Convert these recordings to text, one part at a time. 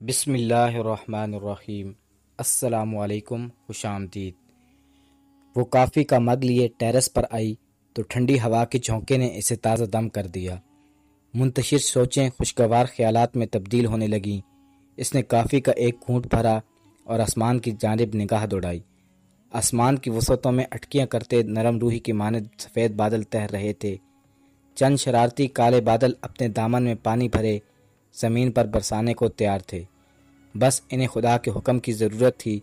بسم اللہ الرحمن الرحیم۔ السلام علیکم، خوش آمدید۔ وہ کافی کا مگ لیے ٹیرس پر آئی تو ٹھنڈی ہوا کے جھونکے نے اسے تازہ دم کر دیا۔ منتشر سوچیں خوشگوار خیالات میں تبدیل ہونے لگیں۔ اس نے کافی کا ایک گھونٹ بھرا اور آسمان کی جانب نگاہ دوڑائی۔ آسمان کی وسعتوں میں اٹکیاں کرتے نرم روحی کی مانند سفید بادل تیر رہے تھے۔ چند شرارتی کالے بادل اپنے دامن میں پانی بھرے زمین پر برسانے کو تیار تھے۔ بس انہیں خدا کے حکم کی ضرورت تھی۔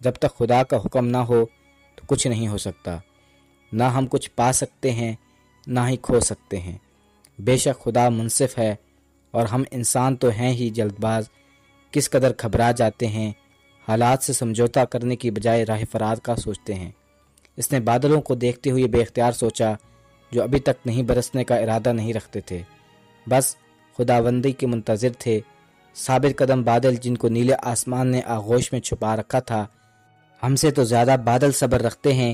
جب تک خدا کا حکم نہ ہو تو کچھ نہیں ہو سکتا۔ نہ ہم کچھ پا سکتے ہیں، نہ ہی کھو سکتے ہیں۔ بے شک خدا منصف ہے، اور ہم انسان تو ہیں ہی جلد باز، کس قدر گھبرا جاتے ہیں، حالات سے سمجھوتا کرنے کی بجائے راہ فرار کا سوچتے ہیں۔ اس نے بادلوں کو دیکھتے ہوئے بے اختیار سوچا، جو ابھی تک نہیں برسنے کا ارادہ نہیں رکھتے تھے، بس خداوندی کے منتظر تھے۔ ثابت قدم بادل جن کو نیلے آسمان نے آغوش میں چھپا رکھا تھا، ہم سے تو زیادہ بادل صبر رکھتے ہیں،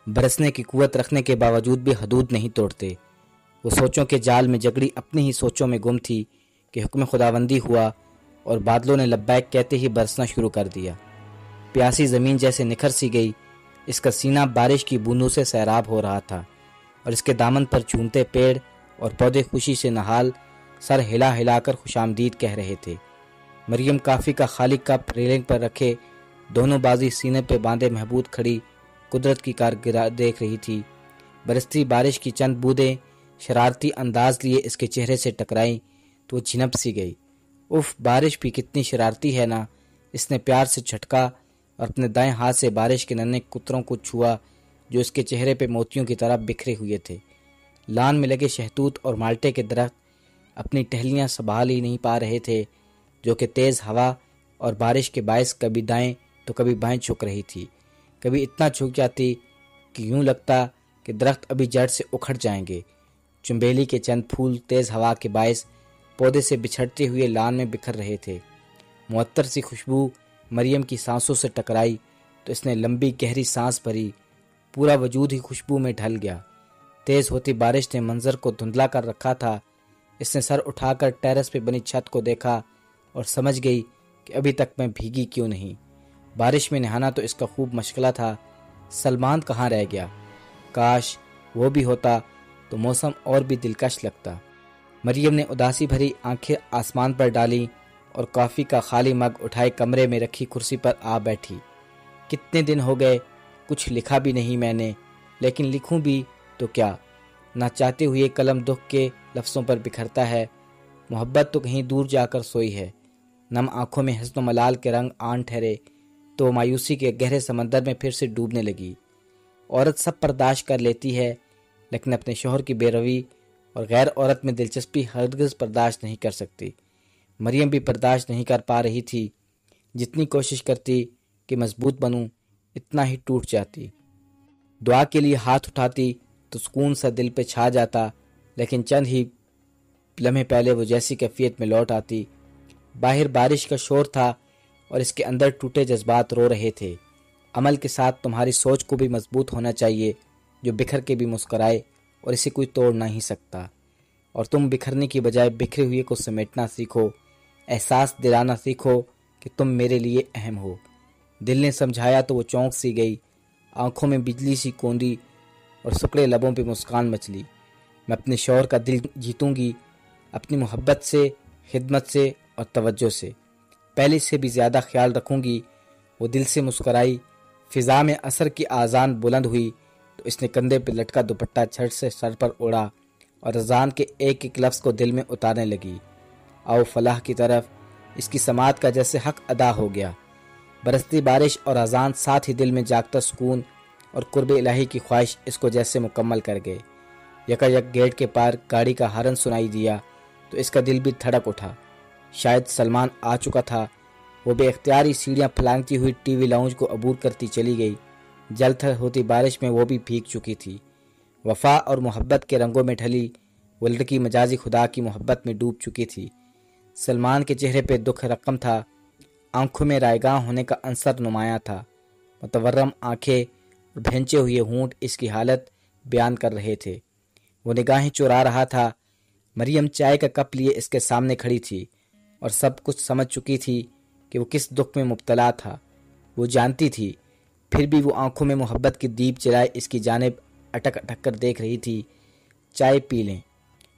برسنے کی قوت رکھنے کے باوجود بھی حدود نہیں توڑتے۔ وہ سوچوں کے جال میں جگڑی اپنی ہی سوچوں میں گم تھی کہ حکم خداوندی ہوا اور بادلوں نے لبیک کہتے ہی برسنا شروع کر دیا۔ پیاسی زمین جیسے نکھر سی گئی۔ اس کا سینہ بارش کی بوندوں سے سیراب ہو رہا تھا، اور اس کے دامن پر جھومتے پیڑ اور پودے خوشی سے نہال سر ہلا ہلا کر خوش آمدید کہہ رہے تھے۔ مریم کافی کا خالی کپ ریلنگ پر رکھے دونوں بازی سینے پہ باندھے محبوط کھڑی قدرت کی کارگردانی دیکھ رہی تھی۔ برستی بارش کی چند بوندیں شرارتی انداز لیے اس کے چہرے سے ٹکرائیں تو وہ جھنپ سی گئی۔ اف، بارش بھی کتنی شرارتی ہے نا۔ اس نے پیار سے جھٹکا اور اپنے دائیں ہاتھ سے بارش کے ننھے قطروں کو چھوا جو اس کے چہرے پہ موتیوں کی طرح بکھرے ہوئے تھے۔ لان میں لگے شہتوت اور مالٹے کے درخت اپنی ٹہلیاں سنبھال ہی نہیں پا رہے تھے، جو کہ تیز ہوا اور بارش کے باعث کبھی دائیں تو کبھی بائیں جھک رہی تھی۔ کبھی اتنا جھک جاتی کہ یوں لگتا کہ درخت ابھی جڑ سے اکھڑ جائیں گے۔ چنبیلی کے چند پھول تیز ہوا کے باعث پودے سے بچھڑتے ہوئے لان میں بکھر رہے تھے۔ معطر سی خوشبو مریم کی سانسوں سے ٹکرائی تو اس نے لمبی گہری سانس بھری۔ پورا وجود ہی خوشبو میں ڈھل گیا۔ تیز ہوتی بارش نے منظر کو دھندلا کر رکھا تھا۔ اس نے سر اٹھا کر ٹیرس پہ بنی چھت کو دیکھا اور سمجھ گئی کہ ابھی تک میں بھیگی کیوں نہیں۔ بارش میں نہانا تو اس کا خوب مشغلہ تھا۔ سلمان کہاں رہ گیا؟ کاش وہ بھی ہوتا تو موسم اور بھی دلکش لگتا۔ مریم نے اداسی بھری آنکھیں آسمان پر ڈالی اور کافی کا خالی مگ اٹھائے کمرے میں رکھی کرسی پر آ بیٹھی۔ کتنے دن ہو گئے کچھ لکھا بھی نہیں میں نے، لیکن لکھوں بھی تو کیا؟ نہ چاہتے ہوئے قلم دکھ کے لفظوں پر بکھرتا ہے۔ محبت تو کہیں دور جا کر سوئی ہے۔ نم آنکھوں میں حزن و ملال کے رنگ آن ٹھہرے تو مایوسی کے گہرے سمندر میں پھر سے ڈوبنے لگی۔ عورت سب برداشت کر لیتی ہے، لیکن اپنے شوہر کی بے روی اور غیر عورت میں دلچسپی ہرگز برداشت نہیں کر سکتی۔ مریم بھی برداشت نہیں کر پا رہی تھی۔ جتنی کوشش کرتی کہ مضبوط بنوں، اتنا ہی ٹوٹ جاتی۔ دعا کے لیے ہاتھ اٹھاتی تو سکون سا دل پہ چھا جاتا، لیکن چند ہی لمحے پہلے وہ جیسی کیفیت میں لوٹ آتی۔ باہر بارش کا شور تھا اور اس کے اندر ٹوٹے جذبات رو رہے تھے۔ عمل کے ساتھ تمہاری سوچ کو بھی مضبوط ہونا چاہیے، جو بکھر کے بھی مسکرائے اور اسے کوئی توڑ نہیں سکتا۔ اور تم بکھرنے کی بجائے بکھرے ہوئے کو سمیٹنا سیکھو، احساس دلانا سیکھو کہ تم میرے لیے اہم ہو۔ دل نے سمجھایا تو وہ چونک سی گئی، آنکھوں میں بجلی سی کوندی اور سکڑے لبوں پہ مسکان مچلی۔ میں اپنے شوہر کا دل جیتوں گی، اپنی محبت سے، خدمت سے اور توجہ سے۔ پہلے سے بھی زیادہ خیال رکھوں گی۔ وہ دل سے مسکرائی۔ فضا میں عصر کی آذان بلند ہوئی تو اس نے کندھے پہ لٹکا دوپٹہ جھٹ سے سر پر اوڑھا اور اذان کے ایک ایک لفظ کو دل میں اتارنے لگی۔ آؤ فلاح کی طرف۔ اس کی سماعت کا جیسے حق ادا ہو گیا۔ برستی بارش اور اذان ساتھ ہی دل میں جاگتا سکون اور قرب الہی کی خواہش اس کو جیسے مکمل کر گئے۔ یکا یک گیٹ کے پار گاڑی کا ہارن سنائی دیا تو اس کا دل بھی دھڑک اٹھا۔ شاید سلمان آ چکا تھا۔ وہ بے اختیاری سیڑھیاں پھلانگتی ہوئی ٹی وی لاؤنج کو عبور کرتی چلی گئی۔ جل تھل ہوتی بارش میں وہ بھی بھیگ چکی تھی۔ وفا اور محبت کے رنگوں میں ڈھلی وہ لڑکی مجازی خدا کی محبت میں ڈوب چکی تھی۔ سلمان کے چہرے پہ دکھ رقم تھا، آنکھوں میں رائگاں ہونے کا عنصر نمایاں تھا۔ متورم آنکھیں اور بھینچے ہوئے ہونٹ اس کی حالت بیان کر رہے تھے۔ وہ نگاہیں چرا رہا تھا۔ مریم چائے کا کپ لیے اس کے سامنے کھڑی تھی اور سب کچھ سمجھ چکی تھی کہ وہ کس دکھ میں مبتلا تھا۔ وہ جانتی تھی، پھر بھی وہ آنکھوں میں محبت کی دیپ جلائے اس کی جانب اٹک اٹک کر دیکھ رہی تھی۔ چائے پی لیں،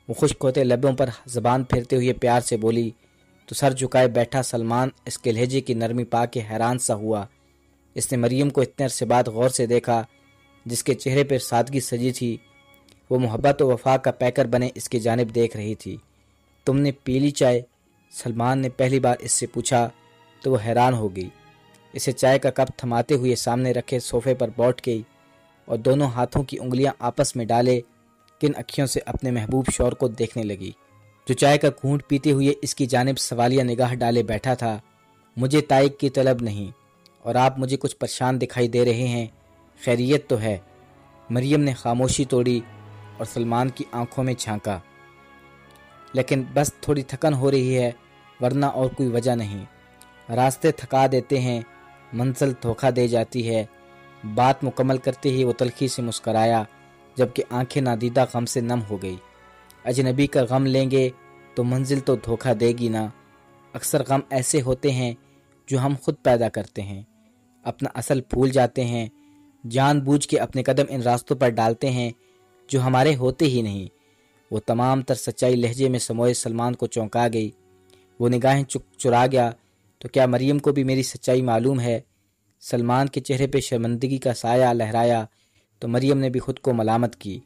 وہ خشک ہوتے لبوں پر زبان پھیرتے ہوئے پیار سے بولی تو سر جھکائے بیٹھا سلمان اس کے لہجے کی نرمی پا کے حیران سا ہوا۔ اس نے مریم کو اتنے عرصے بعد غور سے دیکھا، جس کے چہرے پر سادگی سجی تھی۔ وہ محبت و وفا کا پیکر بنے اس کی جانب دیکھ رہی تھی۔ تم نے پی لی چائے؟ سلمان نے پہلی بار اس سے پوچھا تو وہ حیران ہو گئی۔ اسے چائے کا کپ تھماتے ہوئے سامنے رکھے صوفے پر بیٹھ گئی اور دونوں ہاتھوں کی انگلیاں آپس میں ڈالے کن اکھیوں سے اپنے محبوب شوہر کو دیکھنے لگی، جو چائے کا گھونٹ پیتے ہوئے اس کی جانب سوالیہ نگاہ ڈالے بیٹھا تھا۔ مجھے تائق کی طلب نہیں، اور آپ مجھے کچھ پریشان دکھائی دے رہے ہیں، خیریت تو ہے؟ مریم نے خاموشی توڑی اور سلمان کی آنکھوں میں جھانکا۔ لیکن بس تھوڑی تھکن ہو رہی ہے، ورنہ اور کوئی وجہ نہیں۔ راستے تھکا دیتے ہیں، منزل دھوکہ دے جاتی ہے۔ بات مکمل کرتے ہی وہ تلخی سے مسکرایا، جبکہ آنکھیں نادیدہ غم سے نم ہو گئی۔ اجنبی کا غم لیں گے تو منزل تو دھوکہ دے گی نا۔ اکثر غم ایسے ہوتے ہیں جو ہم خود پیدا کرتے ہیں، اپنا اصل بھول جاتے ہیں، جان بوجھ کے اپنے قدم ان راستوں پر ڈالتے ہیں جو ہمارے ہوتے ہی نہیں۔ وہ تمام تر سچائی لہجے میں سموئے سلمان کو چونکا گئی۔ وہ نگاہیں چرا گیا، تو کیا مریم کو بھی میری سچائی معلوم ہے؟ سلمان کے چہرے پہ شرمندگی کا سایہ لہرایا تو مریم نے بھی خود کو ملامت کی۔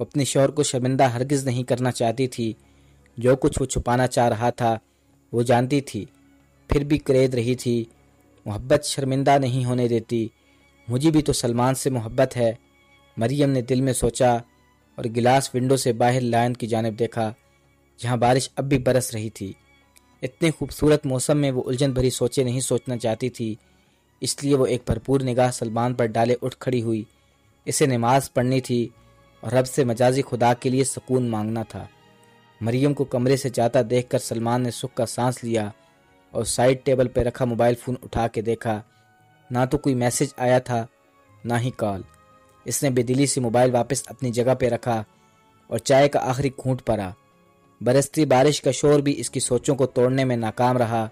وہ اپنے شوہر کو شرمندہ ہرگز نہیں کرنا چاہتی تھی۔ جو کچھ وہ چھپانا چاہ رہا تھا وہ جانتی تھی، پھر بھی کرید رہی تھی۔ محبت شرمندہ نہیں ہونے دیتی۔ مجھے بھی تو سلمان سے محبت ہے، مریم نے دل میں سوچا اور گلاس ونڈو سے باہر لائن کی جانب دیکھا، جہاں بارش اب بھی برس رہی تھی۔ اتنے خوبصورت موسم میں وہ الجھن بھری سوچیں نہیں سوچنا چاہتی تھی، اس لیے وہ ایک بھرپور نگاہ سلمان پر ڈالے اٹھ کھڑی ہوئی۔ اسے نماز پڑھنی تھی اور رب سے مجازی خدا کے لیے سکون مانگنا تھا۔ مریم کو کمرے سے جاتا دیکھ کر سلمان نے سکھ کا سانس لیا اور سائیڈ ٹیبل پہ رکھا موبائل فون اٹھا کے دیکھا۔ نہ تو کوئی میسج آیا تھا، نہ ہی کال۔ اس نے بے دلی سے موبائل واپس اپنی جگہ پہ رکھا اور چائے کا آخری گھونٹ پڑا۔ برستی بارش کا شور بھی اس کی سوچوں کو توڑنے میں ناکام رہا۔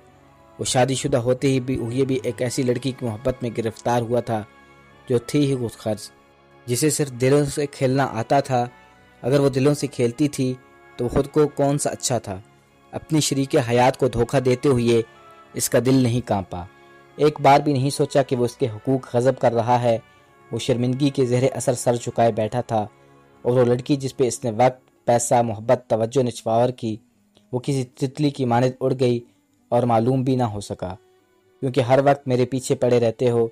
وہ شادی شدہ ہوتے ہی بھی ایک ایسی لڑکی کی محبت میں گرفتار ہوا تھا جو تھی ہی خود غرض، جسے صرف دلوں سے کھیلنا آتا تھا۔ اگر وہ دلوں سے کھیلتی تھی تو خود کو کون سا اچھا تھا۔ اپنی شریک حیات کو دھوکہ دیتے ہوئے اس کا دل نہیں کانپا۔ ایک بار بھی نہیں سوچا کہ وہ اس کے حقوق غصب کر رہا ہے۔ وہ شرمندگی کے زہر اثر سر جھکائے بیٹھا تھا، اور وہ لڑکی جس پہ اس نے وقت، پیسہ، محبت، توجہ نچھاور کی، وہ کسی تتلی کی مانند اڑ گئی اور معلوم بھی نہ ہو سکا، کیونکہ ہر وقت میرے پیچھے پڑے رہتے ہو،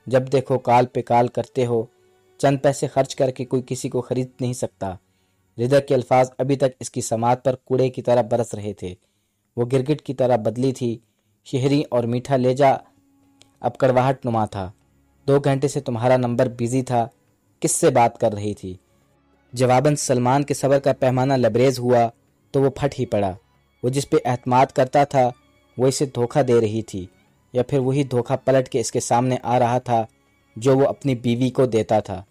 جب دیکھو کال پہ کال کرتے ہو۔ چند پیسے خرچ کر کے کوئی کسی کو خرید نہیں سکتا۔ رضا کے الفاظ ابھی تک اس کی سماعت پر کوڑے کی طرح برس رہے تھے۔ وہ گرگٹ کی طرح بدلی تھی، شہری اور میٹھا لہجہ اب کڑواہٹ نما تھا۔ 2 گھنٹے سے تمہارا نمبر بیزی تھا، کس سے بات کر رہی تھی؟ جواباً سلمان کے صبر کا پیمانہ لبریز ہوا تو وہ پھٹ ہی پڑا۔ وہ جس پہ اعتماد کرتا تھا وہ اسے دھوکہ دے رہی تھی، یا پھر وہی دھوکہ پلٹ کے اس کے سامنے آ رہا تھا جو وہ اپنی بیوی کو دیتا تھا۔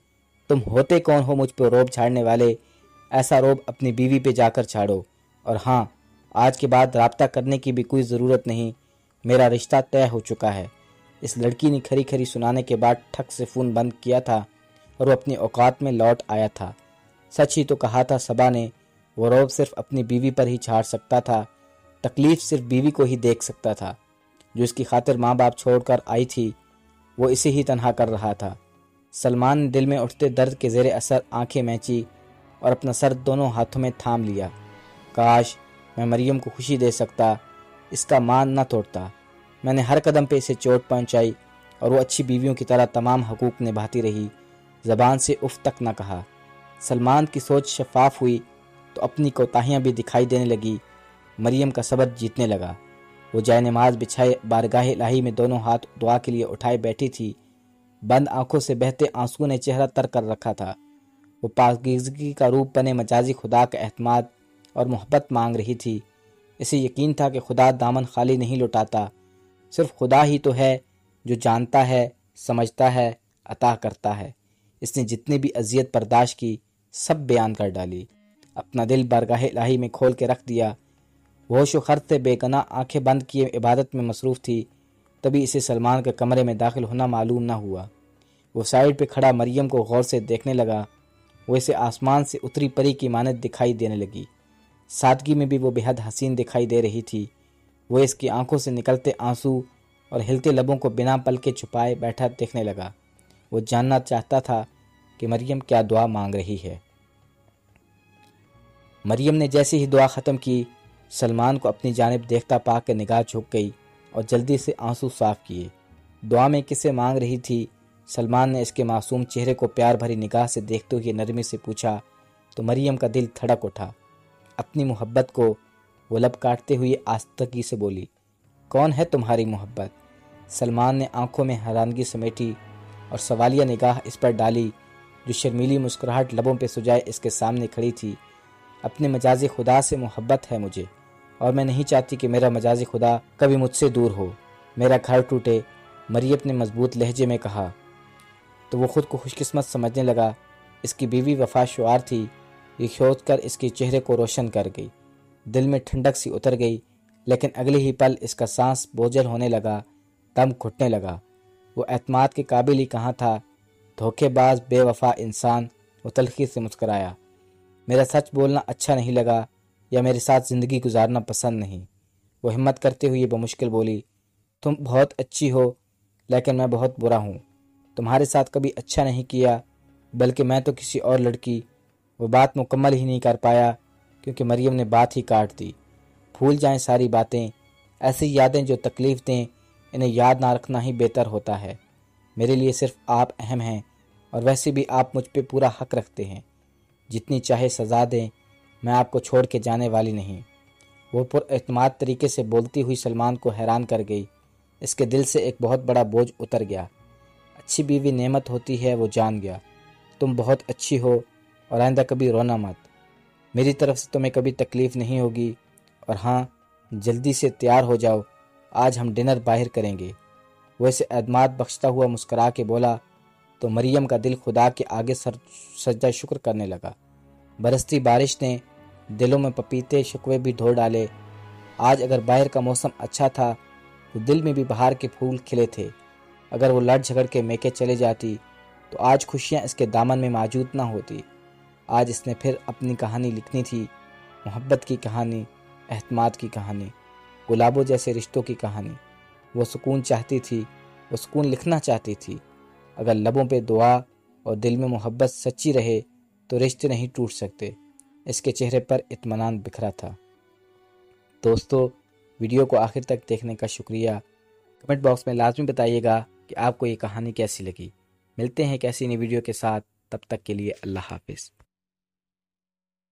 تم ہوتے کون ہو مجھ پہ روب جھاڑنے والے؟ ایسا روب اپنی بیوی پہ جا کر چھاڑو۔ اور ہاں، آج کے بعد رابطہ کرنے کی بھی کوئی ضرورت نہیں، میرا رشتہ طے ہو چکا ہے۔ اس لڑکی نے کھری کھری سنانے کے بعد ٹھک سے فون بند کیا تھا اور وہ اپنی اوقات میں لوٹ آیا تھا۔ سچ ہی تو کہا تھا صبا نے، وہ روب صرف اپنی بیوی پر ہی جھاڑ سکتا تھا، تکلیف صرف بیوی کو ہی دیکھ سکتا تھا۔ جو اس کی خاطر ماں باپ چھوڑ کر آئی تھی وہ اسے ہی تنہا کر رہا تھا۔ سلمان نے دل میں اٹھتے درد کے زیر اثر آنکھیں مینچی اور اپنا سر دونوں ہاتھوں میں تھام لیا۔ کاش میں مریم کو خوشی دے سکتا، اس کا مان نہ توڑتا۔ میں نے ہر قدم پہ اسے چوٹ پہنچائی اور وہ اچھی بیویوں کی طرح تمام حقوق نبھاتی رہی، زبان سے اف تک نہ کہا۔ سلمان کی سوچ شفاف ہوئی تو اپنی کوتاہیاں بھی دکھائی دینے لگی۔ مریم کا صبر جیتنے لگا۔ وہ جائے نماز بچھائے بارگاہ الہی میں دونوں ہاتھ دعا کے لیے اٹھائے بیٹھی تھی۔ بند آنکھوں سے بہتے آنسو نے چہرہ تر کر رکھا تھا۔ وہ پاکیزگی کا روپ بنے مجازی خدا کا اعتماد اور محبت مانگ رہی تھی۔ اسے یقین تھا کہ خدا دامن خالی نہیں لوٹاتا، صرف خدا ہی تو ہے جو جانتا ہے، سمجھتا ہے، عطا کرتا ہے۔ اس نے جتنی بھی اذیت برداشت کی سب بیان کر ڈالی، اپنا دل بارگاہ الہی میں کھول کے رکھ دیا۔ وہ ہوش و خرد سے بے گناہ آنکھیں بند کیے عبادت میں مصروف تھی، تبھی اسے سلمان کے کمرے میں داخل ہونا معلوم نہ ہوا۔ وہ سائیڈ پہ کھڑا مریم کو غور سے دیکھنے لگا۔ وہ اسے آسمان سے اتری پری کی مانند دکھائی دینے لگی۔ سادگی میں بھی وہ بے حد حسین دکھائی دے رہی تھی۔ وہ اس کی آنکھوں سے نکلتے آنسو اور ہلتے لبوں کو بنا پل کے چھپائے بیٹھا دیکھنے لگا۔ وہ جاننا چاہتا تھا کہ مریم کیا دعا مانگ رہی ہے۔ مریم نے جیسے ہی دعا ختم کی، سلمان کو اپنی جانب دیکھتا پا کے نگاہ جھک گئی اور جلدی سے آنسو صاف کیے۔ دعا میں کسے مانگ رہی تھی؟ سلمان نے اس کے معصوم چہرے کو پیار بھری نگاہ سے دیکھتے ہوئے نرمی سے پوچھا تو مریم کا دل دھڑک اٹھا۔ اپنی محبت کو وہ لب کاٹتے ہوئے آستگی سے بولی، کون ہے تمہاری محبت؟ سلمان نے آنکھوں میں حیرانگی سمیٹی اور سوالیہ نگاہ اس پر ڈالی جو شرمیلی مسکراہٹ لبوں پہ سجائے اس کے سامنے کھڑی تھی۔ اپنے مجازی خدا سے محبت ہے مجھے، اور میں نہیں چاہتی کہ میرا مجازی خدا کبھی مجھ سے دور ہو، میرا گھر ٹوٹے، مریم نے مضبوط لہجے میں کہا۔ تو وہ خود کو خوش قسمت سمجھنے لگا۔ اس کی بیوی وفا شعار تھی، یہ سوچ کر اس کے چہرے کو روشن کر گئی۔ دل میں ٹھنڈک سی اتر گئی، لیکن اگلے ہی پل اس کا سانس بوجھل ہونے لگا، دم گھٹنے لگا۔ وہ اعتماد کے قابل ہی کہاں تھا، دھوکے باز بے وفا انسان۔ وہ تلخی سے مسکرایا، میرا سچ بولنا اچھا نہیں لگا یا میرے ساتھ زندگی گزارنا پسند نہیں؟ وہ ہمت کرتے ہوئے بمشکل بولی، تم بہت اچھی ہو لیکن میں بہت برا ہوں، تمہارے ساتھ کبھی اچھا نہیں کیا، بلکہ میں تو کسی اور لڑکی۔ وہ بات مکمل ہی نہیں کر پایا کیونکہ مریم نے بات ہی کاٹ دی۔ بھول جائیں ساری باتیں، ایسی یادیں جو تکلیف دیں انہیں یاد نہ رکھنا ہی بہتر ہوتا ہے۔ میرے لیے صرف آپ اہم ہیں، اور ویسے بھی آپ مجھ پہ پورا حق رکھتے ہیں، جتنی چاہے سزا دیں میں آپ کو چھوڑ کے جانے والی نہیں۔ وہ پر اعتماد طریقے سے بولتی ہوئی سلمان کو حیران کر گئی۔ اس کے دل سے ایک بہت بڑا بوجھ اتر گیا۔ اچھی بیوی نعمت ہوتی ہے، وہ جان گیا۔ تم بہت اچھی ہو اور آئندہ کبھی رونا مت۔ میری طرف سے تمہیں کبھی تکلیف نہیں ہوگی، اور ہاں جلدی سے تیار ہو جاؤ، آج ہم ڈنر باہر کریں گے۔ وہ اسے اعتماد بخشتا ہوا مسکرا کے بولا تو مریم کا دل خدا کے آگے سجدہ شکر کرنے لگا۔ برستی بارش نے دلوں میں پپیتے شکوے بھی دھو ڈالے۔ آج اگر باہر کا موسم اچھا تھا تو دل میں بھی بہار کے پھول کھلے تھے۔ اگر وہ لڑ جھگڑ کے میکے چلے جاتی تو آج خوشیاں اس کے دامن میں موجود نہ ہوتی۔ آج اس نے پھر اپنی کہانی لکھنی تھی، محبت کی کہانی، اعتماد کی کہانی، گلابوں جیسے رشتوں کی کہانی۔ وہ سکون چاہتی تھی، وہ سکون لکھنا چاہتی تھی۔ اگر لبوں پہ دعا اور دل میں محبت سچی رہے تو رشتے نہیں ٹوٹ سکتے۔ اس کے چہرے پر اطمینان بکھرا تھا۔ دوستو، ویڈیو کو آخر تک دیکھنے کا شکریہ۔ کمنٹ باکس میں لازمی بتائیے گا کہ آپ کو یہ کہانی کیسی لگی۔ ملتے ہیں ایک ایسی نئی ویڈیو کے ساتھ، تب تک کے لیے اللہ حافظ۔